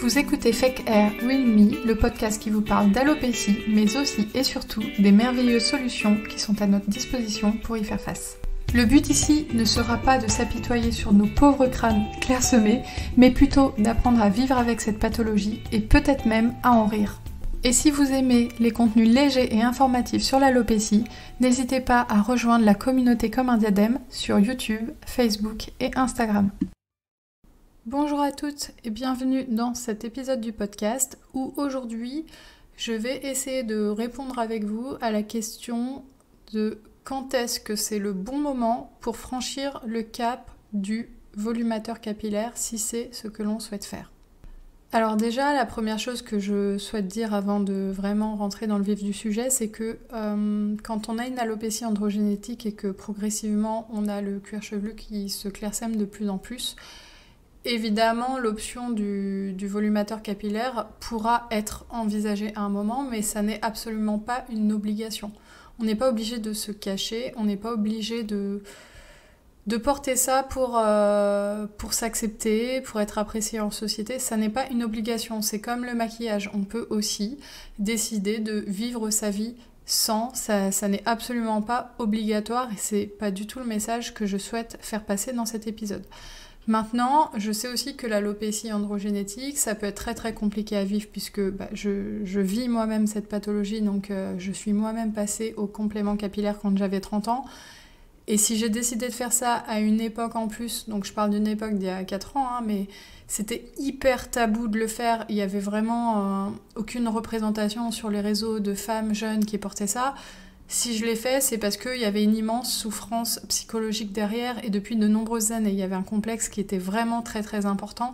Vous écoutez Fake Hair Real Me, le podcast qui vous parle d'alopécie, mais aussi et surtout des merveilleuses solutions qui sont à notre disposition pour y faire face. Le but ici ne sera pas de s'apitoyer sur nos pauvres crânes clairsemés, mais plutôt d'apprendre à vivre avec cette pathologie et peut-être même à en rire. Et si vous aimez les contenus légers et informatifs sur l'alopécie, n'hésitez pas à rejoindre la communauté comme un diadème sur YouTube, Facebook et Instagram. Bonjour à toutes et bienvenue dans cet épisode du podcast où aujourd'hui je vais essayer de répondre avec vous à la question de quand est-ce que c'est le bon moment pour franchir le cap du volumateur capillaire si c'est ce que l'on souhaite faire. Alors déjà, la première chose que je souhaite dire avant de vraiment rentrer dans le vif du sujet, c'est que quand on a une alopécie androgénétique et que progressivement on a le cuir chevelu qui se clairsème de plus en plus, évidemment l'option du volumateur capillaire pourra être envisagée à un moment, mais ça n'est absolument pas une obligation. On n'est pas obligé de se cacher, on n'est pas obligé de porter ça pour s'accepter, pour être apprécié en société. Ça n'est pas une obligation, c'est comme le maquillage. On peut aussi décider de vivre sa vie sans, ça n'est absolument pas obligatoire et c'est pas du tout le message que je souhaite faire passer dans cet épisode. Maintenant, je sais aussi que l'alopécie androgénétique, ça peut être très très compliqué à vivre puisque je vis moi-même cette pathologie, donc je suis moi-même passée au complément capillaire quand j'avais 30 ans. Et si j'ai décidé de faire ça à une époque en plus, donc je parle d'une époque d'il y a 4 ans, mais c'était hyper tabou de le faire, il y avait vraiment aucune représentation sur les réseaux de femmes jeunes qui portaient ça. Si je l'ai fait, c'est parce qu'il y avait une immense souffrance psychologique derrière et depuis de nombreuses années. Il y avait un complexe qui était vraiment très très important.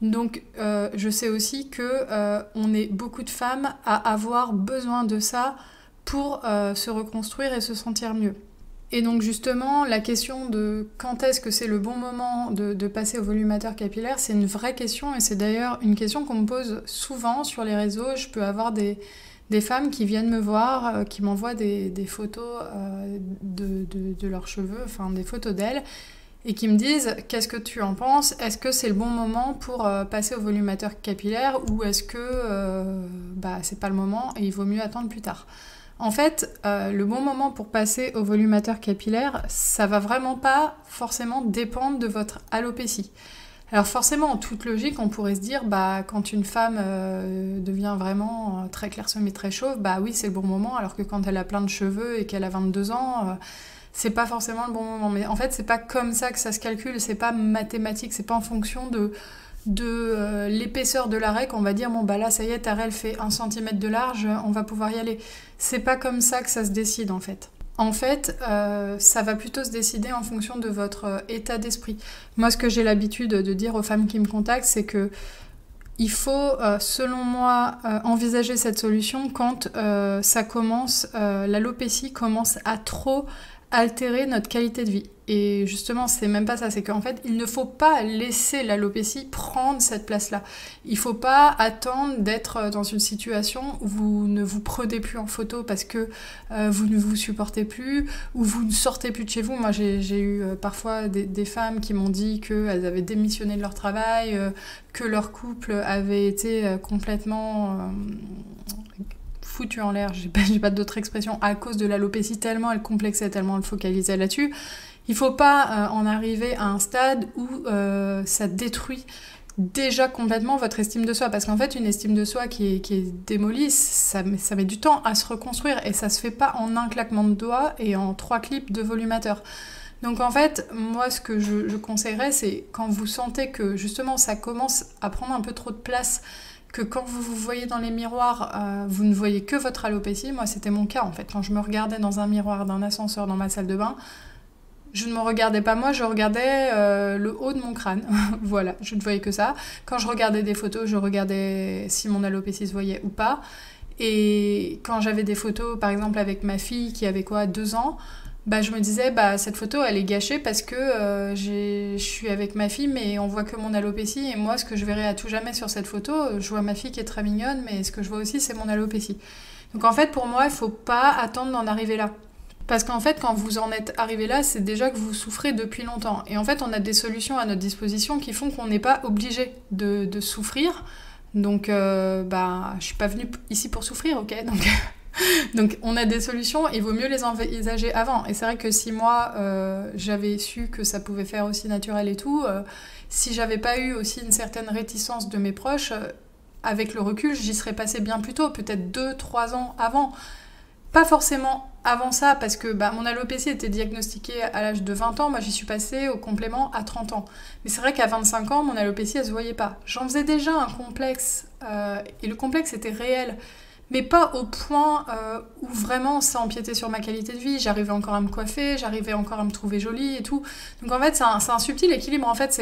Donc je sais aussi qu'on est beaucoup de femmes à avoir besoin de ça pour se reconstruire et se sentir mieux. Et donc justement, la question de quand est-ce que c'est le bon moment de passer au volumateur capillaire, c'est une vraie question et c'est d'ailleurs une question qu'on me pose souvent sur les réseaux. Je peux avoir des femmes qui viennent me voir, qui m'envoient des photos de leurs cheveux, enfin des photos d'elles, et qui me disent « Qu'est-ce que tu en penses ? Est-ce que c'est le bon moment pour passer au volumateur capillaire ou est-ce que c'est pas le moment et il vaut mieux attendre plus tard ?» En fait, le bon moment pour passer au volumateur capillaire, ça va vraiment pas forcément dépendre de votre alopécie. Alors forcément, en toute logique, on pourrait se dire, quand une femme devient vraiment très clairsemée, très chauve, oui, c'est le bon moment, alors que quand elle a plein de cheveux et qu'elle a 22 ans, c'est pas forcément le bon moment. Mais en fait, c'est pas comme ça que ça se calcule, c'est pas mathématique, c'est pas en fonction de l'épaisseur de la raie qu'on va dire, là, ça y est, ta raie, elle fait 1 cm de large, on va pouvoir y aller. C'est pas comme ça que ça se décide, en fait. En fait, ça va plutôt se décider en fonction de votre état d'esprit. Moi, ce que j'ai l'habitude de dire aux femmes qui me contactent, c'est que il faut, selon moi, envisager cette solution quand l'alopécie commence à trop altérer notre qualité de vie. Et justement, c'est même pas ça, c'est qu'en fait, il ne faut pas laisser l'alopécie prendre cette place-là. Il faut pas attendre d'être dans une situation où vous ne vous prenez plus en photo parce que vous ne vous supportez plus, ou vous ne sortez plus de chez vous. Moi, j'ai eu parfois des femmes qui m'ont dit qu'elles avaient démissionné de leur travail, que leur couple avait été complètement foutu en l'air, j'ai pas d'autre expression, à cause de l'alopécie, tellement elle complexait, tellement elle focalisait là-dessus. Il faut pas en arriver à un stade où ça détruit déjà complètement votre estime de soi, parce qu'en fait, une estime de soi qui est démolie, ça met du temps à se reconstruire, et ça se fait pas en un claquement de doigts et en 3 clips de volumateur. Donc en fait, moi, ce que je conseillerais, c'est quand vous sentez que justement ça commence à prendre un peu trop de place, que quand vous vous voyez dans les miroirs, vous ne voyez que votre alopécie. Moi, c'était mon cas, en fait. Quand je me regardais dans un miroir d'un ascenseur dans ma salle de bain, je ne me regardais pas moi, je regardais le haut de mon crâne. Voilà, je ne voyais que ça. Quand je regardais des photos, je regardais si mon alopécie se voyait ou pas. Et quand j'avais des photos, par exemple, avec ma fille qui avait 2 ans, je me disais, cette photo, elle est gâchée parce que je suis avec ma fille, mais on voit que mon alopécie. Et moi, ce que je verrai à tout jamais sur cette photo, je vois ma fille qui est très mignonne, mais ce que je vois aussi, c'est mon alopécie. Donc en fait, pour moi, il ne faut pas attendre d'en arriver là. Parce qu'en fait, quand vous en êtes arrivé là, c'est déjà que vous souffrez depuis longtemps. Et en fait, on a des solutions à notre disposition qui font qu'on n'est pas obligé de souffrir Donc, je suis pas venue ici pour souffrir, ok? Donc on a des solutions, il vaut mieux les envisager avant. Et c'est vrai que si moi, j'avais su que ça pouvait faire aussi naturel et tout, si j'avais pas eu aussi une certaine réticence de mes proches, avec le recul, j'y serais passée bien plus tôt, peut-être 2-3 ans avant. Pas forcément avant ça, parce que mon alopécie était diagnostiquée à l'âge de 20 ans, moi j'y suis passée au complément à 30 ans. Mais c'est vrai qu'à 25 ans, mon alopécie, elle se voyait pas. J'en faisais déjà un complexe, et le complexe était réel, mais pas au point où vraiment ça empiétait sur ma qualité de vie. J'arrivais encore à me coiffer, j'arrivais encore à me trouver jolie et tout. Donc en fait, c'est un subtil équilibre, en fait,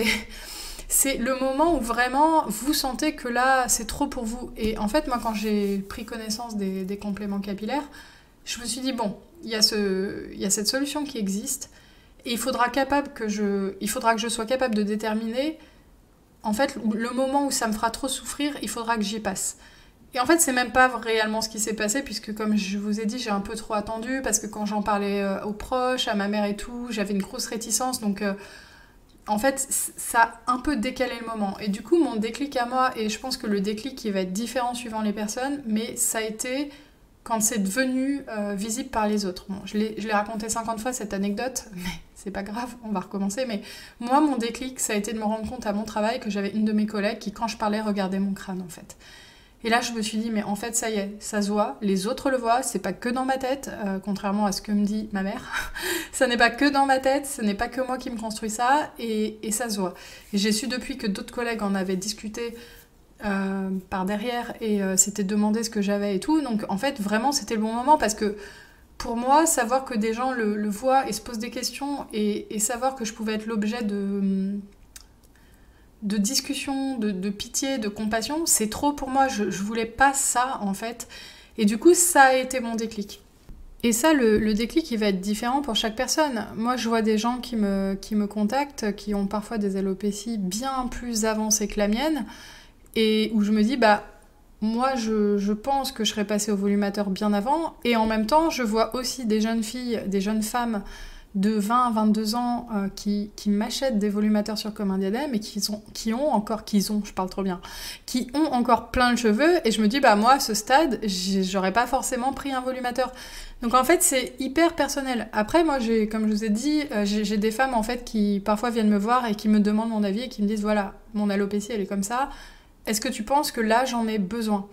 c'est le moment où vraiment vous sentez que là, c'est trop pour vous. Et en fait, moi, quand j'ai pris connaissance des compléments capillaires, je me suis dit, bon, il y a cette solution qui existe, et il faudra que je sois capable de déterminer, en fait, le moment où ça me fera trop souffrir, il faudra que j'y passe. Et en fait, c'est même pas réellement ce qui s'est passé, puisque comme je vous ai dit, j'ai un peu trop attendu, parce que quand j'en parlais aux proches, à ma mère et tout, j'avais une grosse réticence, donc en fait, ça a un peu décalé le moment. Et du coup, mon déclic à moi, et je pense que le déclic, il va être différent suivant les personnes, mais ça a été quand c'est devenu visible par les autres. Bon, je l'ai raconté 50 fois cette anecdote, mais c'est pas grave, on va recommencer. Mais moi, mon déclic, ça a été de me rendre compte à mon travail que j'avais une de mes collègues qui, quand je parlais, regardait mon crâne, en fait. Et là, je me suis dit, mais en fait, ça y est, ça se voit, les autres le voient, c'est pas que dans ma tête, contrairement à ce que me dit ma mère. Ça n'est pas que dans ma tête, ce n'est pas que moi qui me construis ça, et ça se voit. Et j'ai su depuis que d'autres collègues en avaient discuté par derrière, et s'étaient demandé ce que j'avais et tout. Donc, en fait, vraiment, c'était le bon moment, parce que pour moi, savoir que des gens le voient et se posent des questions, et savoir que je pouvais être l'objet de discussion, de pitié, de compassion, c'est trop pour moi. Je voulais pas ça, en fait. Et du coup, ça a été mon déclic. Et ça, le déclic, il va être différent pour chaque personne. Moi, je vois des gens qui me contactent, qui ont parfois des alopécies bien plus avancées que la mienne, et où je me dis, moi, je pense que je serais passée au volumateur bien avant, et en même temps, je vois aussi des jeunes filles, des jeunes femmes de 20 à 22 ans qui m'achètent des volumateurs sur Comme un diadème, et qui ont encore plein de cheveux, et je me dis, moi, à ce stade, j'aurais pas forcément pris un volumateur. Donc en fait, c'est hyper personnel. Après, moi, comme je vous ai dit, j'ai des femmes, en fait, qui parfois viennent me voir et qui me demandent mon avis, et qui me disent, voilà, mon alopécie, elle est comme ça, est-ce que tu penses que là, j'en ai besoin ?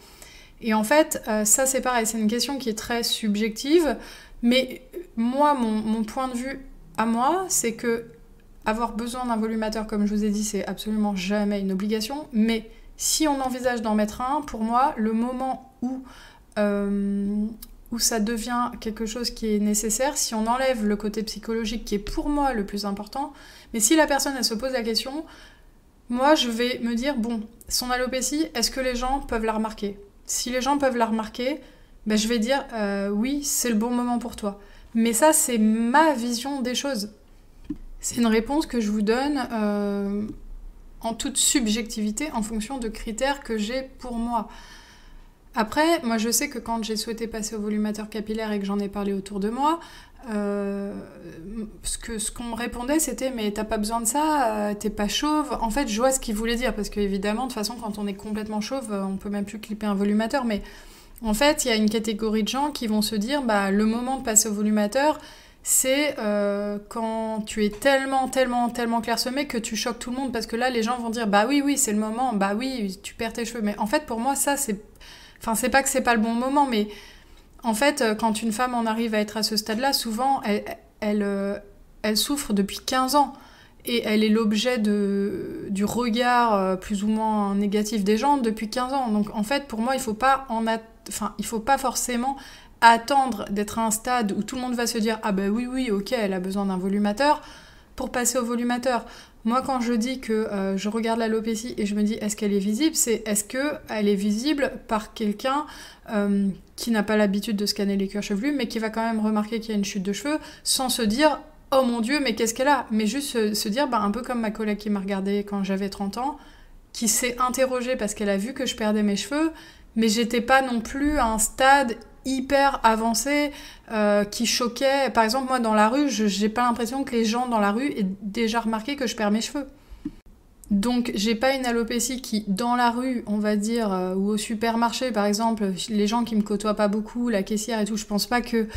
Et en fait, ça, c'est pareil, c'est une question qui est très subjective, mais moi, mon point de vue à moi, c'est que avoir besoin d'un volumateur, comme je vous ai dit, c'est absolument jamais une obligation, mais si on envisage d'en mettre un, pour moi, le moment où ça devient quelque chose qui est nécessaire, si on enlève le côté psychologique qui est pour moi le plus important, mais si la personne, elle se pose la question, moi, je vais me dire, bon, son alopécie, est-ce que les gens peuvent la remarquer ? Si les gens peuvent la remarquer, je vais dire, oui, c'est le bon moment pour toi. Mais ça, c'est ma vision des choses. C'est une réponse que je vous donne en toute subjectivité, en fonction de critères que j'ai pour moi. Après, moi, je sais que quand j'ai souhaité passer au volumateur capillaire et que j'en ai parlé autour de moi, ce qu'on me répondait, c'était « mais t'as pas besoin de ça, t'es pas chauve ». En fait, je vois ce qu'il voulait dire, parce qu'évidemment, de toute façon, quand on est complètement chauve, on peut même plus clipper un volumateur, mais en fait, il y a une catégorie de gens qui vont se dire le moment de passer au volumateur, c'est quand tu es tellement clairsemé que tu choques tout le monde, parce que là, les gens vont dire « oui, c'est le moment, oui, tu perds tes cheveux ». Mais en fait, pour moi, ça, c'est pas que c'est pas le bon moment, mais en fait, quand une femme en arrive à être à ce stade-là, souvent, elle souffre depuis 15 ans. Et elle est l'objet du regard plus ou moins négatif des gens depuis 15 ans. Donc en fait, pour moi, il faut pas forcément attendre d'être à un stade où tout le monde va se dire « ah oui, ok, elle a besoin d'un volumateur » pour passer au volumateur. Moi, quand je dis que je regarde l'alopécie et je me dis « est-ce qu'elle est visible ?» c'est « est-ce qu'elle est visible par quelqu'un qui n'a pas l'habitude de scanner les cuirs chevelus, mais qui va quand même remarquer qu'il y a une chute de cheveux, sans se dire « oh mon Dieu, mais qu'est-ce qu'elle a ?» mais juste se dire, un peu comme ma collègue qui m'a regardée quand j'avais 30 ans, qui s'est interrogée parce qu'elle a vu que je perdais mes cheveux, mais j'étais pas non plus à un stade hyper avancé qui choquait. Par exemple, moi, dans la rue, j'ai pas l'impression que les gens dans la rue aient déjà remarqué que je perds mes cheveux. Donc j'ai pas une alopécie qui, dans la rue, on va dire, ou au supermarché par exemple, les gens qui me côtoient pas beaucoup, la caissière et tout, je pense pas que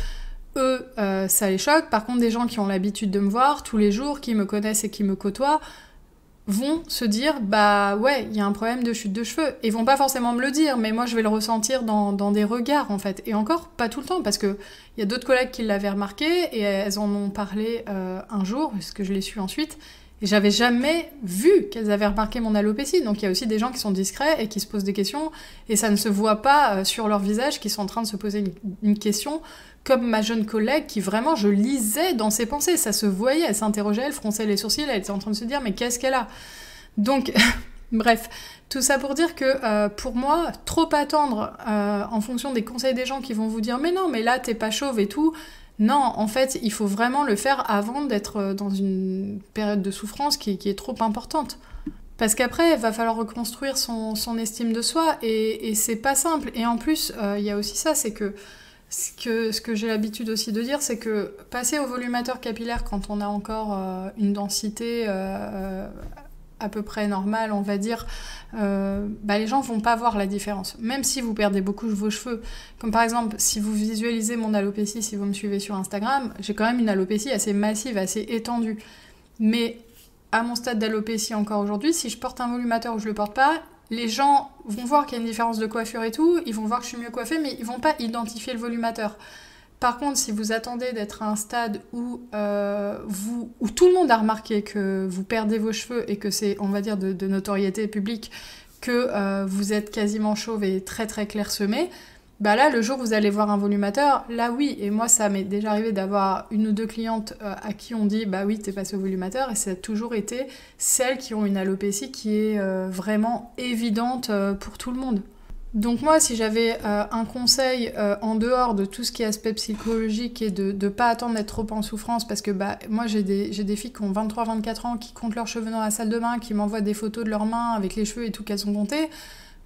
eux, ça les choque. Par contre, des gens qui ont l'habitude de me voir tous les jours, qui me connaissent et qui me côtoient, vont se dire, bah ouais, il y a un problème de chute de cheveux. Ils vont pas forcément me le dire, mais moi je vais le ressentir dans des regards en fait. Et encore, pas tout le temps, parce que il y a d'autres collègues qui l'avaient remarqué, et elles en ont parlé un jour, parce que je l'ai su ensuite, et j'avais jamais vu qu'elles avaient remarqué mon alopécie. Donc il y a aussi des gens qui sont discrets et qui se posent des questions, et ça ne se voit pas sur leur visage qu'ils sont en train de se poser une question, comme ma jeune collègue qui vraiment, je lisais dans ses pensées, ça se voyait, elle s'interrogeait, elle fronçait les sourcils, elle était en train de se dire mais qu'est-ce qu'elle a ? Donc, bref, tout ça pour dire que pour moi, trop attendre en fonction des conseils des gens qui vont vous dire mais non, mais là t'es pas chauve et tout, non, en fait, il faut vraiment le faire avant d'être dans une période de souffrance qui est trop importante. Parce qu'après, il va falloir reconstruire son estime de soi, et c'est pas simple. Et en plus, il y a aussi ça, c'est que ce que j'ai l'habitude aussi de dire, c'est que passer au volumateur capillaire quand on a encore une densité à peu près normale, on va dire, les gens vont pas voir la différence. Même si vous perdez beaucoup vos cheveux. Comme par exemple, si vous visualisez mon alopécie, si vous me suivez sur Instagram, j'ai quand même une alopécie assez massive, assez étendue. Mais à mon stade d'alopécie encore aujourd'hui, si je porte un volumateur ou je le porte pas, les gens vont voir qu'il y a une différence de coiffure et tout, ils vont voir que je suis mieux coiffée, mais ils vont pas identifier le volumateur. Par contre, si vous attendez d'être à un stade où tout le monde a remarqué que vous perdez vos cheveux et que c'est, on va dire, de notoriété publique, que vous êtes quasiment chauve et très très clairsemé, bah là, le jour où vous allez voir un volumateur, là oui, et moi ça m'est déjà arrivé d'avoir une ou deux clientes à qui on dit bah oui, t'es passé au volumateur, et ça a toujours été celles qui ont une alopécie qui est vraiment évidente pour tout le monde. Donc moi, si j'avais un conseil en dehors de tout ce qui est aspect psychologique et de pas attendre d'être trop en souffrance, parce que moi j'ai des filles qui ont 23-24 ans, qui comptent leurs cheveux dans la salle de bain, qui m'envoient des photos de leurs mains avec les cheveux et tout qu'elles ont comptés.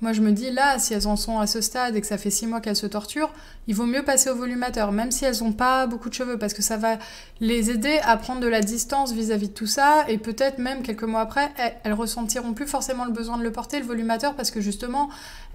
Moi, je me dis, là, si elles en sont à ce stade et que ça fait 6 mois qu'elles se torturent, il vaut mieux passer au volumateur, même si elles n'ont pas beaucoup de cheveux, parce que ça va les aider à prendre de la distance vis-à-vis de tout ça, et peut-être même quelques mois après, elles ressentiront plus forcément le besoin de le porter, le volumateur, parce que justement,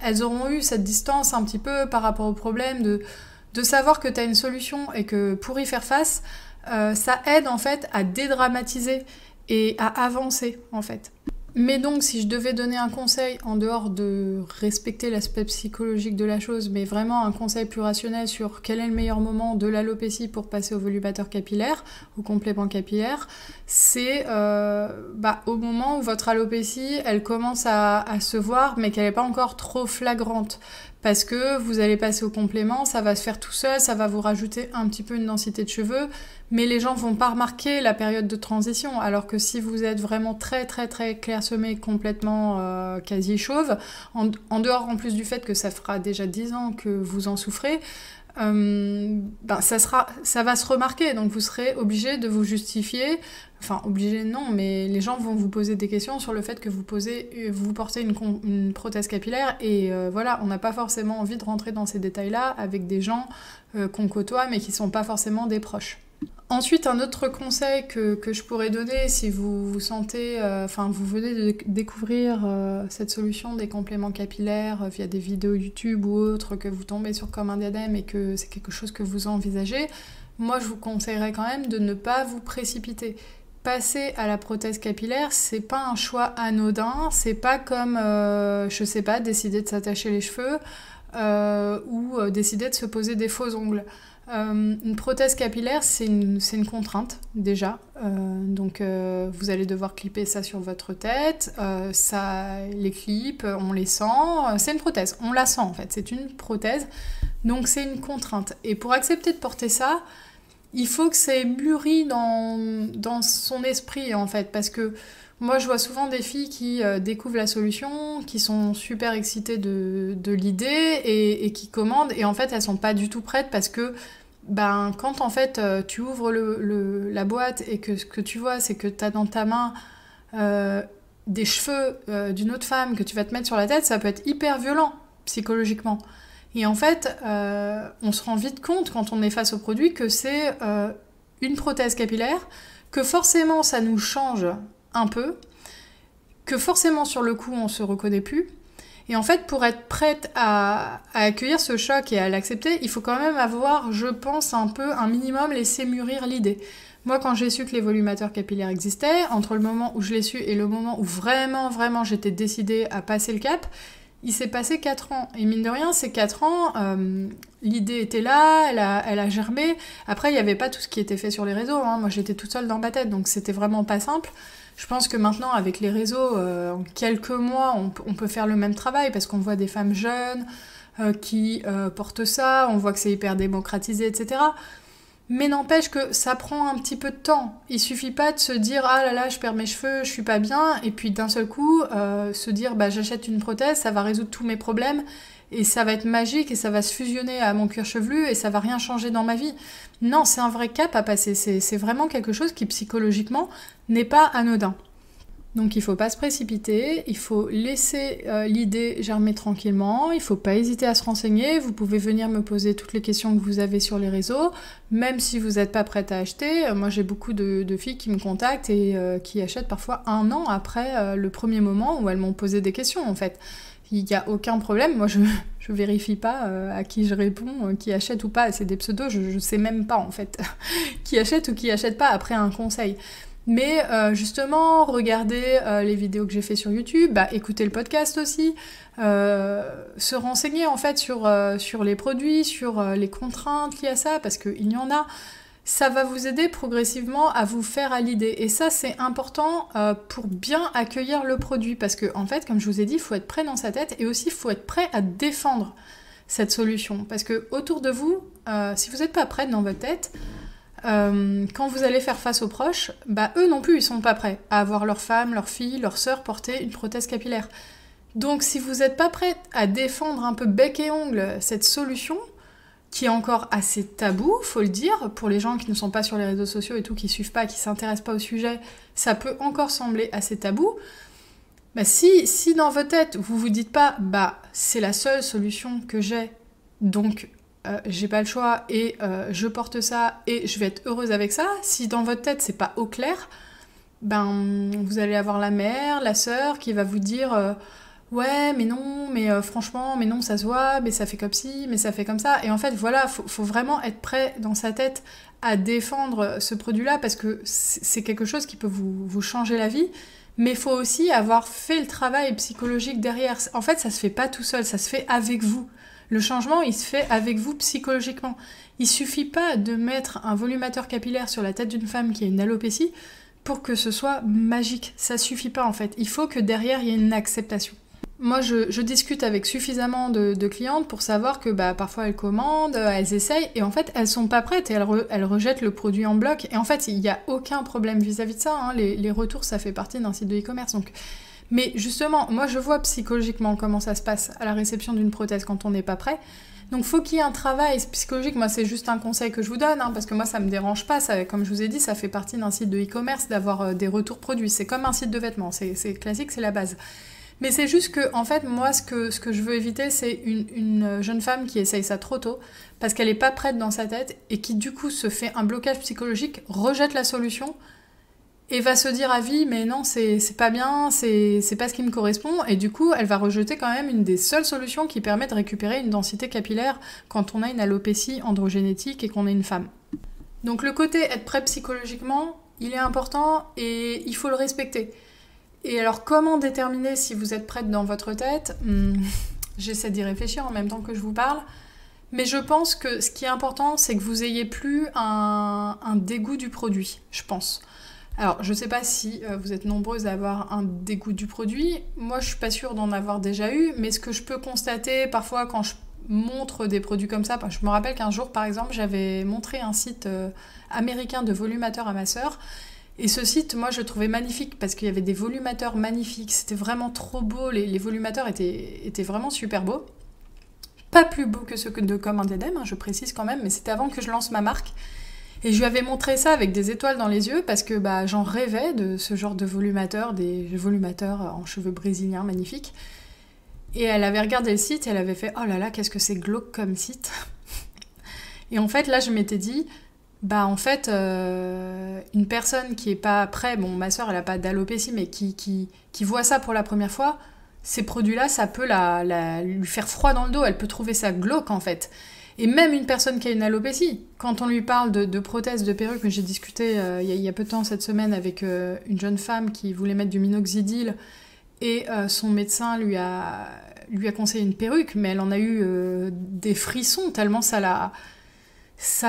elles auront eu cette distance un petit peu par rapport au problème de savoir que tu as une solution et que pour y faire face, ça aide en fait à dédramatiser et à avancer en fait. Mais donc, si je devais donner un conseil, en dehors de respecter l'aspect psychologique de la chose, mais vraiment un conseil plus rationnel sur quel est le meilleur moment de l'alopécie pour passer au volumateur capillaire, au complément capillaire, c'est au moment où votre alopécie, elle commence à se voir, mais qu'elle n'est pas encore trop flagrante. Parce que vous allez passer au complément, ça va se faire tout seul, ça va vous rajouter un petit peu une densité de cheveux, mais les gens vont pas remarquer la période de transition, alors que si vous êtes vraiment très très très clairsemé, complètement quasi chauve, en dehors en plus du fait que ça fera déjà 10 ans que vous en souffrez, ça va se remarquer, donc vous serez obligé de vous justifier, enfin obligé non, mais les gens vont vous poser des questions sur le fait que vous portez une prothèse capillaire, et voilà, on n'a pas forcément envie de rentrer dans ces détails-là avec des gens qu'on côtoie mais qui sont pas forcément des proches. Ensuite, un autre conseil que je pourrais donner si vous vous sentez, vous venez de découvrir cette solution des compléments capillaires via des vidéos YouTube ou autres, que vous tombez sur comme un diadème et que c'est quelque chose que vous envisagez, moi je vous conseillerais quand même de ne pas vous précipiter. Passer à la prothèse capillaire, c'est pas un choix anodin, c'est pas comme, décider de s'attacher les cheveux ou décider de se poser des faux ongles. Une prothèse capillaire, c'est une contrainte déjà, donc vous allez devoir clipper ça sur votre tête, les clips, on les sent, c'est une prothèse, on la sent en fait, c'est une prothèse, donc c'est une contrainte. Et pour accepter de porter ça, il faut que ça ait mûri dans son esprit en fait, parce que moi je vois souvent des filles qui découvrent la solution, qui sont super excitées de l'idée et qui commandent, et en fait elles sont pas du tout prêtes, parce que quand en fait tu ouvres la boîte et que ce que tu vois c'est que tu as dans ta main des cheveux d'une autre femme que tu vas te mettre sur la tête, ça peut être hyper violent psychologiquement. Et en fait, on se rend vite compte quand on est face au produit que c'est une prothèse capillaire, que forcément ça nous change un peu, que forcément sur le coup on se reconnaît plus. Et en fait, pour être prête à accueillir ce choc et à l'accepter, il faut quand même avoir, je pense, un minimum laissé mûrir l'idée. Moi, quand j'ai su que les volumateurs capillaires existaient, entre le moment où je l'ai su et le moment où vraiment j'étais décidée à passer le cap, il s'est passé 4 ans. Et mine de rien, ces 4 ans, l'idée était là, elle a germé. Après, il n'y avait pas tout ce qui était fait sur les réseaux. Hein. Moi, j'étais toute seule dans ma tête, donc c'était vraiment pas simple. Je pense que maintenant, avec les réseaux, en quelques mois, on peut faire le même travail parce qu'on voit des femmes jeunes qui portent ça, on voit que c'est hyper démocratisé, etc. Mais n'empêche que ça prend un petit peu de temps. Il suffit pas de se dire « Ah là là, je perds mes cheveux, je suis pas bien », et puis d'un seul coup, se dire « Bah j'achète une prothèse, ça va résoudre tous mes problèmes ». Et ça va être magique et ça va se fusionner à mon cuir chevelu et ça va rien changer dans ma vie. Non, c'est un vrai cap à passer. C'est vraiment quelque chose qui psychologiquement n'est pas anodin. Donc il faut pas se précipiter, il faut laisser l'idée germer tranquillement, il faut pas hésiter à se renseigner, vous pouvez venir me poser toutes les questions que vous avez sur les réseaux, même si vous n'êtes pas prête à acheter. Moi j'ai beaucoup de filles qui me contactent et qui achètent parfois 1 an après le premier moment où elles m'ont posé des questions en fait. Il n'y a aucun problème, moi je vérifie pas à qui je réponds, qui achète ou pas, c'est des pseudos, je sais même pas en fait qui achète ou qui achète pas après un conseil. Mais justement, regardez les vidéos que j'ai fait sur YouTube, écoutez le podcast aussi, se renseigner en fait sur les produits, sur les contraintes liées à ça, parce qu'il y en a. Ça va vous aider progressivement à vous faire à l'idée. Et ça, c'est important pour bien accueillir le produit. Parce que, en fait, comme je vous ai dit, il faut être prêt dans sa tête et aussi il faut être prêt à défendre cette solution. Parce que autour de vous, si vous n'êtes pas prête dans votre tête, quand vous allez faire face aux proches, eux non plus, ils sont pas prêts à avoir leur femme, leur fille, leur sœur porter une prothèse capillaire. Donc, si vous n'êtes pas prête à défendre un peu bec et ongle cette solution, qui est encore assez tabou, faut le dire, pour les gens qui ne sont pas sur les réseaux sociaux et tout, qui suivent pas, qui s'intéressent pas au sujet, ça peut encore sembler assez tabou. Si dans votre tête, vous vous dites pas, c'est la seule solution que j'ai, donc j'ai pas le choix et je porte ça et je vais être heureuse avec ça, si dans votre tête c'est pas au clair, vous allez avoir la mère, la sœur qui va vous dire ouais, mais non, mais franchement, mais non, ça se voit, mais ça fait comme ci, mais ça fait comme ça. Et en fait, voilà, faut vraiment être prêt dans sa tête à défendre ce produit-là parce que c'est quelque chose qui peut vous changer la vie. Mais il faut aussi avoir fait le travail psychologique derrière. En fait, ça se fait pas tout seul, ça se fait avec vous. Le changement, il se fait avec vous psychologiquement. Il suffit pas de mettre un volumateur capillaire sur la tête d'une femme qui a une alopécie pour que ce soit magique. Ça suffit pas en fait. Il faut que derrière, il y ait une acceptation. Moi, je discute avec suffisamment de clientes pour savoir que parfois elles commandent, elles essayent, et en fait, elles sont pas prêtes et elles rejettent le produit en bloc. Et en fait, il n'y a aucun problème vis-à-vis de ça. Hein. Les retours, ça fait partie d'un site de e-commerce. Donc... Mais justement, moi, je vois psychologiquement comment ça se passe à la réception d'une prothèse quand on n'est pas prêt. Donc, faut qu'il y ait un travail psychologique. Moi, c'est juste un conseil que je vous donne, parce que moi, ça me dérange pas. Ça, comme je vous ai dit, ça fait partie d'un site de e-commerce d'avoir des retours produits. C'est comme un site de vêtements. C'est classique, c'est la base. Mais c'est juste que, en fait, moi, ce que je veux éviter, c'est une jeune femme qui essaye ça trop tôt, parce qu'elle n'est pas prête dans sa tête, et qui, du coup, se fait un blocage psychologique, rejette la solution, et va se dire à vie, mais non, c'est pas bien, c'est pas ce qui me correspond, et du coup, elle va rejeter quand même une des seules solutions qui permet de récupérer une densité capillaire quand on a une alopécie androgénétique et qu'on est une femme. Donc le côté être prêt psychologiquement, il est important, et il faut le respecter. Et alors, comment déterminer si vous êtes prête dans votre tête ? J'essaie d'y réfléchir en même temps que je vous parle. Mais je pense que ce qui est important, c'est que vous ayez plus un dégoût du produit, je pense. Alors, je sais pas si vous êtes nombreuses à avoir un dégoût du produit. Moi, je suis pas sûre d'en avoir déjà eu. Mais ce que je peux constater, parfois, quand je montre des produits comme ça, je me rappelle qu'un jour, par exemple, j'avais montré un site américain de volumateurs à ma sœur. Et ce site, moi, je le trouvais magnifique parce qu'il y avait des volumateurs magnifiques. C'était vraiment trop beau. Les volumateurs étaient vraiment super beaux. Pas plus beaux que ceux de Comme un Dedem, je précise quand même, mais c'était avant que je lance ma marque. Et je lui avais montré ça avec des étoiles dans les yeux parce que j'en rêvais de ce genre de volumateurs, des volumateurs en cheveux brésiliens magnifiques. Et elle avait regardé le site et elle avait fait « Oh là là, qu'est-ce que c'est glauque comme site !» Et en fait, là, je m'étais dit... en fait, une personne qui est pas prête, bon, ma sœur, elle a pas d'alopécie, mais qui voit ça pour la première fois, ces produits-là, ça peut lui faire froid dans le dos, elle peut trouver ça glauque, en fait. Et même une personne qui a une alopécie, quand on lui parle de prothèses, de perruques, j'ai discuté il y a peu de temps cette semaine avec une jeune femme qui voulait mettre du minoxidil, et son médecin lui a conseillé une perruque, mais elle en a eu des frissons, tellement ça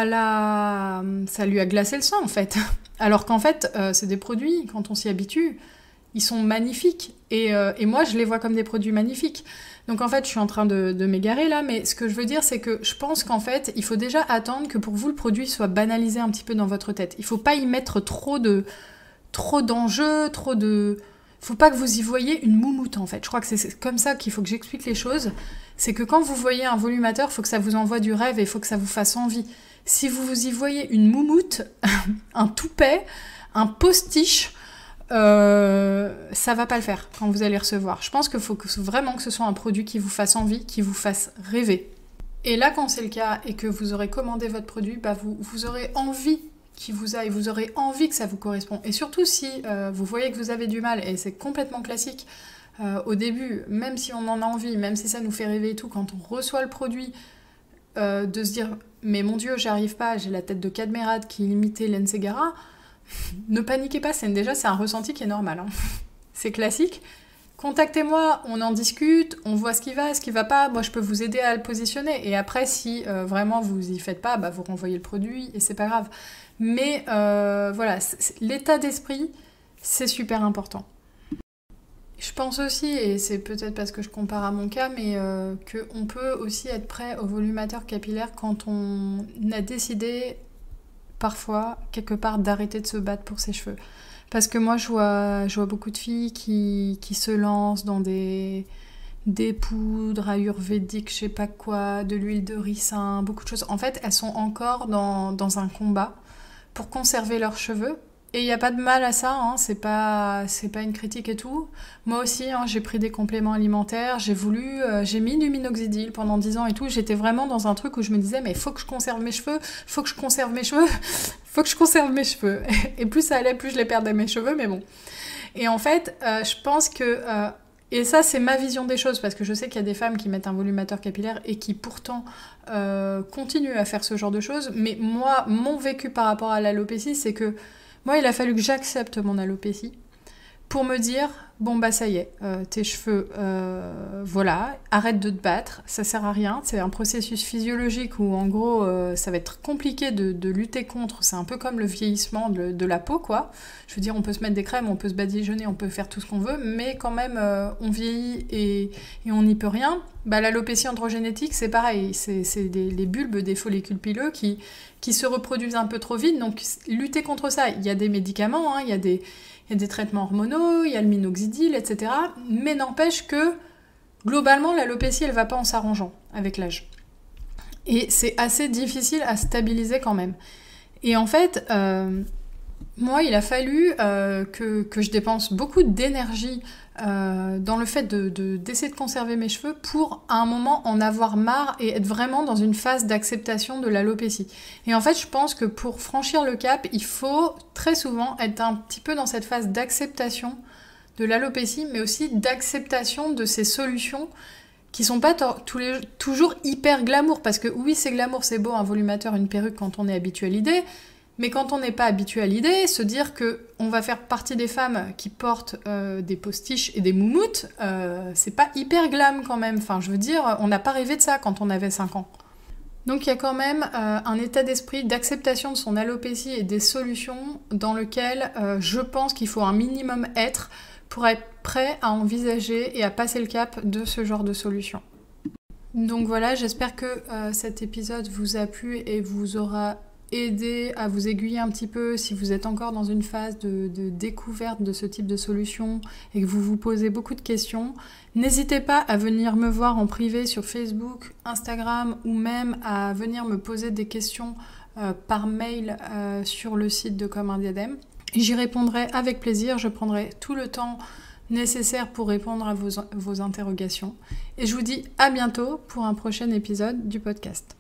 lui a glacé le sang, en fait. Alors qu'en fait, c'est des produits, quand on s'y habitue, ils sont magnifiques. Et moi, je les vois comme des produits magnifiques. Donc en fait, je suis en train de m'égarer là, mais ce que je veux dire, c'est que je pense qu'en fait, il faut déjà attendre que pour vous, le produit soit banalisé un petit peu dans votre tête. Il faut pas y mettre trop d'enjeux, faut pas que vous y voyez une moumoute, en fait. Je crois que c'est comme ça qu'il faut que j'explique les choses. C'est que quand vous voyez un volumateur, il faut que ça vous envoie du rêve et il faut que ça vous fasse envie. Si vous y voyez une moumoute, un toupet, un postiche, ça va pas le faire quand vous allez recevoir. Je pense qu'il faut vraiment que ce soit un produit qui vous fasse envie, qui vous fasse rêver. Et là, quand c'est le cas et que vous aurez commandé votre produit, vous aurez envie qu'il vous aille, vous aurez envie que ça vous corresponde. Et surtout si vous voyez que vous avez du mal, et c'est complètement classique, au début, même si on en a envie, même si ça nous fait rêver et tout, quand on reçoit le produit, de se dire « mais mon Dieu, j'y arrive pas, j'ai la tête de Cadmerade qui imitait Hélène Ségara », ne paniquez pas, c'est un ressenti qui est normal. Hein. C'est classique. Contactez-moi, on en discute, on voit ce qui va pas. Moi, je peux vous aider à le positionner. Et après, si vraiment vous y faites pas, vous renvoyez le produit et c'est pas grave. Mais voilà, l'état d'esprit, c'est super important. Je pense aussi, et c'est peut-être parce que je compare à mon cas, mais qu'on peut aussi être prêt au volumateur capillaire quand on a décidé parfois, quelque part, d'arrêter de se battre pour ses cheveux. Parce que moi, je vois beaucoup de filles qui se lancent dans des poudres ayurvédiques, je sais pas quoi, de l'huile de ricin, beaucoup de choses. En fait, elles sont encore dans un combat pour conserver leurs cheveux. Et il n'y a pas de mal à ça, hein, c'est pas une critique et tout. Moi aussi, hein, j'ai pris des compléments alimentaires, j'ai mis du minoxidil pendant 10 ans et tout. J'étais vraiment dans un truc où je me disais, mais il faut que je conserve mes cheveux, faut que je conserve mes cheveux. Et plus ça allait, plus je les perdais mes cheveux, mais bon. Et en fait, je pense que... et ça, c'est ma vision des choses, parce que je sais qu'il y a des femmes qui mettent un volumateur capillaire et qui pourtant continuent à faire ce genre de choses. Mais moi, mon vécu par rapport à l'alopécie, c'est que moi, il a fallu que j'accepte mon alopécie pour me dire, bon ça y est, tes cheveux, voilà, arrête de te battre, ça sert à rien, c'est un processus physiologique où en gros, ça va être compliqué de lutter contre, c'est un peu comme le vieillissement de la peau, quoi. Je veux dire, on peut se mettre des crèmes, on peut se badigeonner, on peut faire tout ce qu'on veut, mais quand même, on vieillit et on n'y peut rien. L'alopécie androgénétique, c'est pareil, c'est les bulbes des follicules pileux qui se reproduisent un peu trop vite, donc lutter contre ça, il y a des médicaments, hein, il y a des traitements hormonaux, il y a le minoxidil, etc. Mais n'empêche que, globalement, l'alopécie, elle va pas en s'arrangeant avec l'âge. Et c'est assez difficile à stabiliser quand même. Et en fait, moi, il a fallu que je dépense beaucoup d'énergie dans le fait d'essayer de conserver mes cheveux pour, à un moment, en avoir marre et être vraiment dans une phase d'acceptation de l'alopécie. Et en fait, je pense que pour franchir le cap, il faut très souvent être un petit peu dans cette phase d'acceptation de l'alopécie, mais aussi d'acceptation de ces solutions qui sont pas toujours hyper glamour. Parce que oui, c'est glamour, c'est beau, un volumateur, une perruque quand on est habitué à l'idée. Mais quand on n'est pas habitué à l'idée, se dire qu'on va faire partie des femmes qui portent des postiches et des moumoutes, c'est pas hyper glam quand même. Enfin, je veux dire, on n'a pas rêvé de ça quand on avait 5 ans. Donc il y a quand même un état d'esprit d'acceptation de son alopécie et des solutions dans lequel je pense qu'il faut un minimum être pour être prêt à envisager et à passer le cap de ce genre de solution. Donc voilà, j'espère que cet épisode vous a plu et vous aura aider à vous aiguiller un petit peu si vous êtes encore dans une phase de découverte de ce type de solution et que vous vous posez beaucoup de questions. N'hésitez pas à venir me voir en privé sur Facebook, Instagram ou même à venir me poser des questions par mail sur le site de Comme un diadème. J'y répondrai avec plaisir, je prendrai tout le temps nécessaire pour répondre à vos interrogations. Et je vous dis à bientôt pour un prochain épisode du podcast.